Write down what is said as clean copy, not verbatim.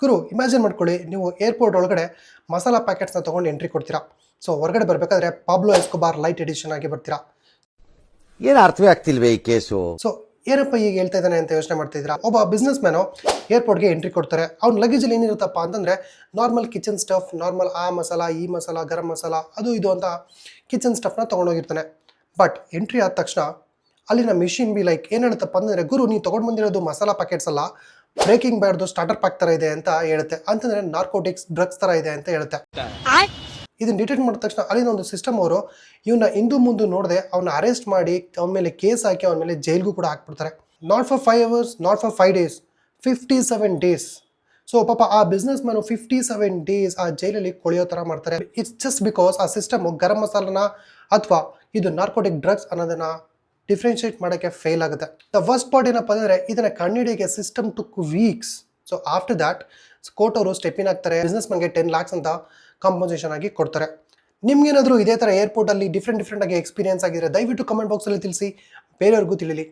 ಗುರು imagine ಮಾಡ್ಕೊಳ್ಳಿ, ನೀವು airport ಒಳಗಡೆ ಮಸಾಲಾ ಪ್ಯಾಕೆಟ್ಸ್ನ ತೊಗೊಂಡು ಎಂಟ್ರಿ ಕೊಡ್ತೀರಾ. ಸೊ ಹೊರಗಡೆ ಬರಬೇಕಾದ್ರೆ ಪಾಬ್ಲೋ ಎಸ್ಕೋಬಾರ್ ಲೈಟ್ ಎಡಿಷನ್ ಆಗಿ ಬರ್ತೀರಾ. ಏನು ಅರ್ಥವೇ ಆಗ್ತಿಲ್ವೇ ಈ ಕೇಸು? ಸೊ ಏನಪ್ಪ ಈಗ ಹೇಳ್ತಾ ಇದ್ದಾನೆ ಅಂತ ಯೋಚನೆ ಮಾಡ್ತಿದ್ದೀರಾ. ಒಬ್ಬ ಬಿಸ್ನೆಸ್ ಮ್ಯಾನು ಏರ್ಪೋರ್ಟ್ಗೆ ಎಂಟ್ರಿ ಕೊಡ್ತಾರೆ. ಅವ್ನ ಲಗೇಜಲ್ಲಿ ಏನಿರುತ್ತಪ್ಪ ಅಂತಂದರೆ ನಾರ್ಮಲ್ ಕಿಚನ್ ಸ್ಟಫ್, ನಾರ್ಮಲ್ ಆ ಮಸಾಲ ಈ ಮಸಾಲ ಗರಂ ಮಸಾಲ ಅದು ಇದು ಅಂತ ಕಿಚನ್ ಸ್ಟಫ್ನ ತೊಗೊಂಡೋಗಿರ್ತಾನೆ. ಬಟ್ ಎಂಟ್ರಿ ಆದ ತಕ್ಷಣ ಅಲ್ಲಿನ ಮಿಷಿನ್ ಬಿ ಲೈಕ್ ಏನು ಹೇಳುತ್ತಪ್ಪ ಅಂದರೆ, ಗುರು ನೀವು ತೊಗೊಂಡು ಬಂದಿರೋದು ಮಸಾಲ ಪ್ಯಾಕೆಟ್ಸ್ ಅಲ್ಲ, ಬ್ರೇಕಿಂಗ್ ಬ್ಯಾಡ್ದು ಸ್ಟಾರ್ಟರ್ ಪ್ಯಾಕ್ ಥರ ಇದೆ ಅಂತ ಹೇಳುತ್ತೆ. ಅಂತಂದರೆ ನಾರ್ಕೋಟಿಕ್ಸ್ ಡ್ರಗ್ಸ್ ಥರ ಇದೆ ಅಂತ ಹೇಳುತ್ತೆ. ಇದನ್ನು ಡಿಟೆಕ್ಟ್ ಮಾಡಿದ ತಕ್ಷಣ ಅಲ್ಲಿನ ಒಂದು ಸಿಸ್ಟಮ್ ಅವರು ಇವನ್ನ ಇಂದು ಮುಂದೆ ನೋಡದೆ ಅವನ್ನ ಅರೆಸ್ಟ್ ಮಾಡಿ ಅವನ ಮೇಲೆ ಕೇಸ್ ಹಾಕಿ ಅವನ ಮೇಲೆ ಜೈಲ್ಗೂ ಕೂಡ ಹಾಕ್ಬಿಡ್ತಾರೆ. Not for 5 hours, not for 5 days, 57 days. So ಪಾಪ ಆ ಬಿಸ್ನೆಸ್ ಮ್ಯಾನು 57 days ಆ ಜೈಲಲ್ಲಿ ಕೊಳೆಯೋ ಥರ ಮಾಡ್ತಾರೆ. ಇಟ್ಸ್ ಜಸ್ಟ್ ಬಿಕಾಸ್ ಆ ಸಿಸ್ಟಮು ಗರಂ ಮಸಾಲನ ಅಥವಾ ಇದು ನಾರ್ಕೋಟಿಕ್ ಡ್ರಗ್ಸ್ ಅನ್ನೋದನ್ನ ಡಿಫ್ರೆನ್ಶಿಯೇಟ್ ಮಾಡೋಕ್ಕೆ ಫೇಲ್ ಆಗುತ್ತೆ. ದ ವರ್ಸ್ಟ್ ಪಾರ್ಟ್ ಏನಪ್ಪ ಅಂದರೆ, ಇದನ್ನು ಕಂಡುಹಿಡಿಯೋಕ್ಕೆ system took weeks. So after that court ಅವರು ಸ್ಟೆಪ್ ಇನ್ ಆಗ್ತಾರೆ. ಬಿಸ್ನೆಸ್ ಮ್ಯಾನ್ಗೆ 10 lakhs ಅಂತ ಕಾಂಪನ್ಸೇಷನ್ ಆಗಿ ಕೊಡ್ತಾರೆ. ನಿಮ್ಗೇನಾದರೂ ಇದೇ ಥರ ಏರ್ಪೋರ್ಟಲ್ಲಿ ಡಿಫ್ರೆಂಟ್ ಆಗಿ ಎಕ್ಸ್ಪೀರಿಯನ್ಸ್ ಆಗಿದ್ರೆ ದಯವಿಟ್ಟು ಕಮೆಂಟ್ ಬಾಕ್ಸಲ್ಲಿ ತಿಳಿಸಿ, ಬೇರೆಯವ್ರಿಗೂ ತಿಳಿಲಿ.